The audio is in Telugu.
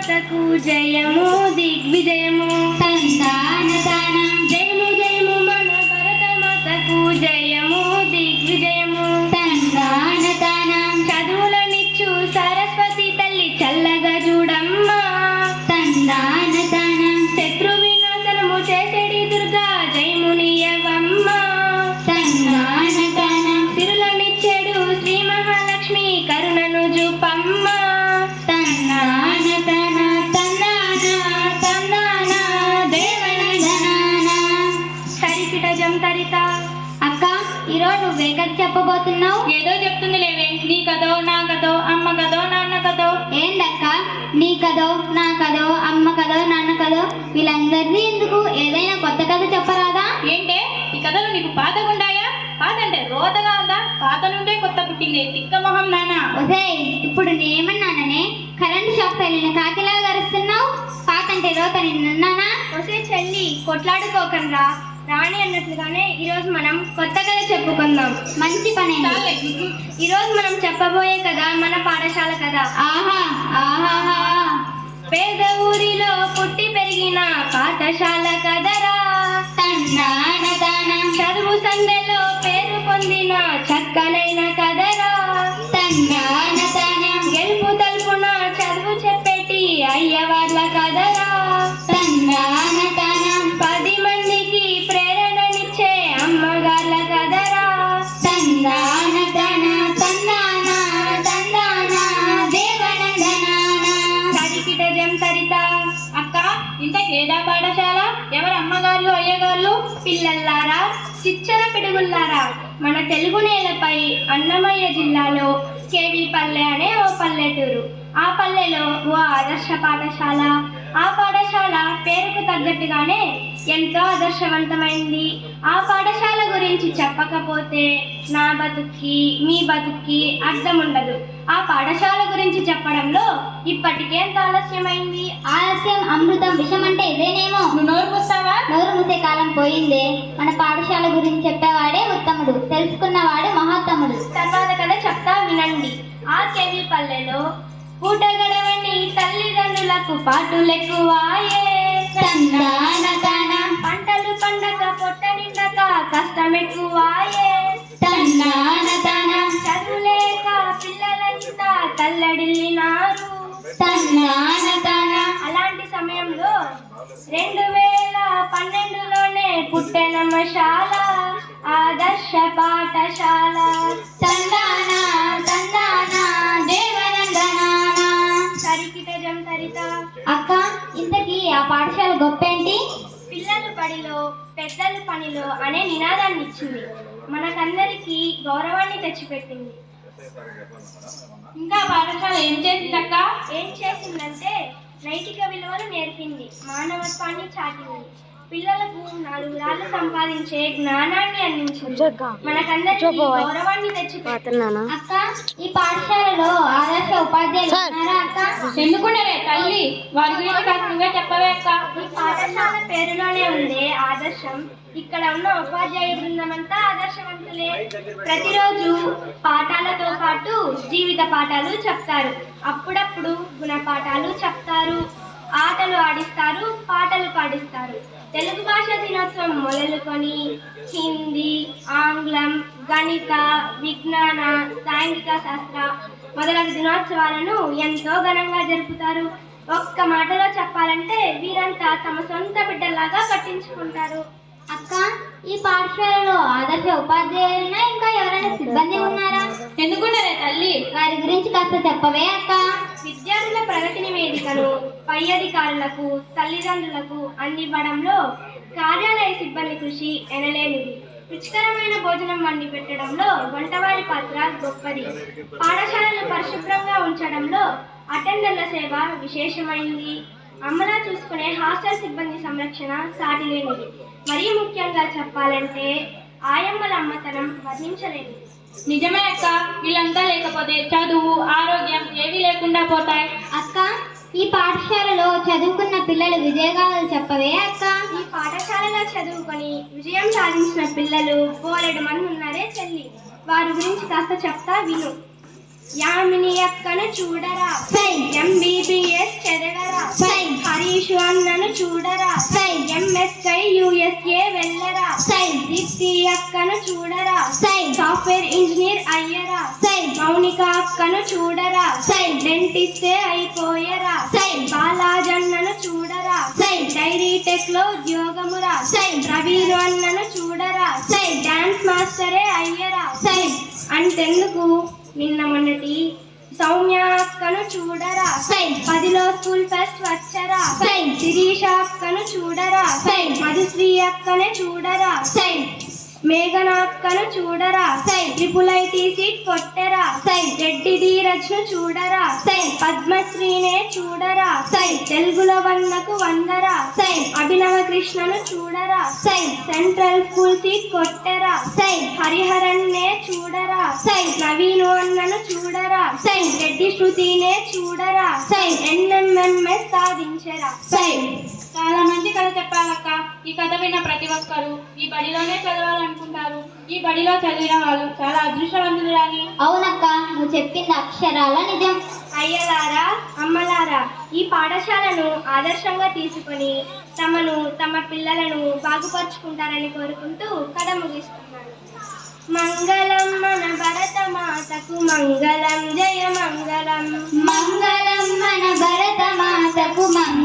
భరతమాతకు జయము దిగ్విజయము. తందాన తాన జయము జయము మన భరతమాతకు జయము దిగ్విజయము. తందాన తాన చదువులనిచ్చు సరస్వతి తల్లి చల్లగా చూడమ్మా. తందాన తాన శత్రు వినాశనము చేసేడి దుర్గా జయమునియవమ్మ. తందాన తాన సిరులనిచ్చేడు శ్రీ మహాలక్ష్మి కరుణను చూపమ్మ. తందాన తాన తందాన తందాన దేవనందనాన. తరికిట జం తరిత. అక్క, ఈరోజు నువ్వే కదా చెప్పబోతున్నావు? ఏదో చెప్తుంది లేవే. నీ కదో నా కదో అమ్మ కదో నాన్న కదో. ఏందక్క, నీ కదో నా కదో అమ్మ కదో నాన్న కదో వీళ్ళందరినీ ఎందుకు? ఏదైనా కొత్త కథ చెప్పరాదా? ఏంటే ఈ కథలు నీకు పాతగుండాయా? పాత అంటే రోతగా ఉందా? పాత నుండే కొత్త పుట్టింది తిక్క మొహం నాన్న. ఒసేయ్, ఇప్పుడు నేనేమన్నాననే? కరెంట్ షాక్ తగిలిన కాకిలాగా అరుస్తున్నావు. పాత అంటే రోత నిన్నానా? ఒసే చెల్లి, కొట్లాడుకోకండ్రా. రాణి అన్నట్లుగానే ఈరోజు మనం కొత్త కథ చెప్పుకుందాం. మంచి పని. ఈరోజు మనం చెప్పబోయే కథ మన పాఠశాల కథ. ఆహా ఆహా. పేద ఊరిలో పుట్టి పెరిగిన పాఠశాల కథరా. తందాన తాన చదువు సందెలో పేరు పొందిన చక్కనైన కథరా. తందాన తాన గెలుపు తలుపున చదువు చెప్పేటి అయ్యవార్ల కథరా. తందాన తాన 10 మందికి ప్రేరణనిచ్చే అమ్మగార్ల కథరా. తందాన తాన తందాన తందాన దేవనందనాన. తరికిట జం తరిత. అక్క, ఇంతకేదా పాఠశాల? ఎవరు అమ్మగారు అయ్యగారు? పిల్లల్లారా, చిచ్చర పిడుగుల్లారా, మన తెలుగు నేలపై అన్నమయ్య జిల్లాలో కేవి పల్లె అనే ఓ పల్లెటూరు. ఆ పల్లెలో ఓ ఆదర్శ పాఠశాల. ఆ పాఠశాల పేరుకు తగ్గట్టుగానే ఎంతో ఆదర్శవంతమైంది. ఆ పాఠశాల గురించి చెప్పకపోతే నా బతుక్కి మీ బతుక్కి అర్థం ఉండదు. ఆ పాఠశాల గురించి చెప్పడంలో ఇప్పటికే ఎంత ఆలస్యమైంది. ఆలస్యం అమృతం, విషం అంటే ఇదేనేమో. నువ్వు నోరు మూస్తావా? నోరు మూసే కాలం పోయిందే. మన పాఠశాల గురించి చెప్పేవాడే ఉత్తముడు, తెలుసుకున్నవాడు మహోత్తముడు. తర్వాత కథ చెప్తా వినండి. ఆ కేవి పల్లెలో పూట గడవని తల్లిదండ్రులకు పాటులెక్కువాయే. తందాన తాన పంటలు పండక పొట్ట నిండక కష్టమెక్కువాయే. తందాన తాన చదువులేక పిల్లలంతా తల్లడిల్లినారు. తందాన తాన అలాంటి సమయంలో 2012లోనే పుట్టెనమ్మశాల ఆదర్శ పాఠశాల. తందాన తందాన దేవనందనాన. తరికిట జం తరిత. అక్క, ఇంతకీ ఆ పాఠశాల గొప్పేంటి? పిల్లలు బడిలో పెద్దలు పనిలో అనే నినాదాన్ని ఇచ్చింది. మనకందరికీ గౌరవాన్ని తెచ్చిపెట్టింది. ఇంకా పాఠశాల ఏం చేసిందక్క? ఏం చేసిందంటే నైతిక విలువలు నేర్పింది, మానవత్వాన్ని చాటింది, పిల్లలకు 4 రాళ్ళు సంపాదించే జ్ఞానాన్ని అందించింది, మనకందరికీ గౌరవాన్ని తెచ్చిపెట్టింది. అక్క, ఈ పాఠశాలలో ఆదర్శ ఉపాధ్యాయులు ఉన్నారా అక్క? ఎందుకున్నారే తల్లి, వారి గురించి కాస్త నువ్వే చెప్పవే అక్క. ఈ పాఠశాల పేరులోనే ఉందే ఆదర్శం. ఇక్కడ ఉన్న ఉపాధ్యాయ బృందమంతా ఆదర్శవంతులే. ప్రతిరోజు పాఠాలతో పాటు జీవిత పాఠాలు చెప్తారు. అప్పుడప్పుడు గుణపాఠాలు చెప్తారు. ఆటలు ఆడిస్తారు, పాటలు పాడిస్తారు. తెలుగు భాష దినోత్సవం మొదలుకొని హిందీ, ఆంగ్లం, గణిత, విజ్ఞాన, సాంఘిక శాస్త్ర మొదలగు దినోత్సవాలను ఎంతో ఘనంగా జరుపుతారు. ఒక్క మాటలో చెప్పాలంటే వీరంతా తమ సొంత బిడ్డలాగా పట్టించుకుంటారు. అక్క, ఈ పాఠశాలలో ఆదర్శ ఉపాధ్యాయులున్నా ఇంకా ఎవరైనా సిబ్బంది ఉన్నారా? ఎందుకున్నారే తల్లి, వారి గురించి కాస్త చెప్పవే అక్క. విద్యార్థుల ప్రగతి నివేదికను పై అధికారులకు తల్లిదండ్రులకు అందివ్వడంలో కార్యాలయ సిబ్బంది కృషి ఎనలేనిది. రుచికరమైన భోజనం వండి పెట్టడంలో వంటవారి పాత్ర గొప్పది. పాఠశాలను పరిశుభ్రంగా ఉంచడంలో అటెండర్ల సేవ విశేషమైంది. అమ్మలా చూసుకునే హాస్టల్ సిబ్బంది సంరక్షణ సాటిలేనిది. మరీ ముఖ్యంగా చెప్పాలంటే ఆయమ్మల అమ్మతనం వర్ణించలేనిది. నిజమే అక్క, వీళ్ళంతా లేకపోతే చదువు ఆరోగ్యం ఏవి లేకుండా పోతాయి. అక్క, ఈ పాఠశాలలో చదువుకున్న పిల్లలు విజయగాథలు చెప్పవే అక్క. ఈ పాఠశాలలో చదువుకొని విజయం సాధించిన పిల్లలు బోలెడు మంది ఉన్నారే చెల్లి. వారి గురించి కాస్త చెప్తా విను. యామిని అక్కను చూడరా, MBBS చదవరా, ఎంఎస్కై USA వెళ్ళరా. దీప్తి అక్కను చూడరా. Software engineer అయ్యరా. మౌనిక అక్కను చూడరా. డెంటిస్టే అయిపోయరా. బాలాజన్నను చూడరా. డైరీ టెక్ లో ఉద్యోగమురా. రవీరు అన్నను చూడరా. డాన్స్ మాస్టరే అయ్యరా. అంతెందుకు నిన్న మొన్నటి సౌమ్య అక్కను చూడరా. 10లో స్కూల్ ఫస్ట్ వచ్చరా. శిరీష అక్కను చూడరా. మధుశ్రీ అక్కనే చూడరా. మేఘన అక్కను చూడరా. ట్రిపుల్ IT సీట్ కొట్టరా. రెడ్డి ధీరజ్ ను చూడరా. పద్మశ్రీనే చూడరా. తెలుగులో 100కు 100రా. అభినవ కృష్ణను చూడరా. సెంట్రల్ స్కూల్ సీట్ కొట్టరా. హరిహరన్నే చూడరా. నవీను అన్నను చూడరా. రెడ్డి శృతినే చూడరా. NMMS సాధించరా. చాలా మంచి కథ చెప్పాలక్క. ఈ కథ విన్న ప్రతి ఒక్కరు ఈ బడిలోనే చదవాలనుకుంటారు. ఈ బడిలో చదివిన వాళ్ళు చాలా అదృష్టవంతులు రాని. అవునక్క, నువ్వు చెప్పింది అక్షరాల నిజం. అయ్యలారా, అమ్మలారా, ఈ పాఠశాలను ఆదర్శంగా తీసుకొని తమను తమ పిల్లలను బాగుపరుచుకుంటారని కోరుకుంటూ కథ ముగిస్తున్నాను. మంగళం మన భరత మాతకు మంగళం, జయ మంగళం. మంగళం మన భరత మాతకు మంగళం.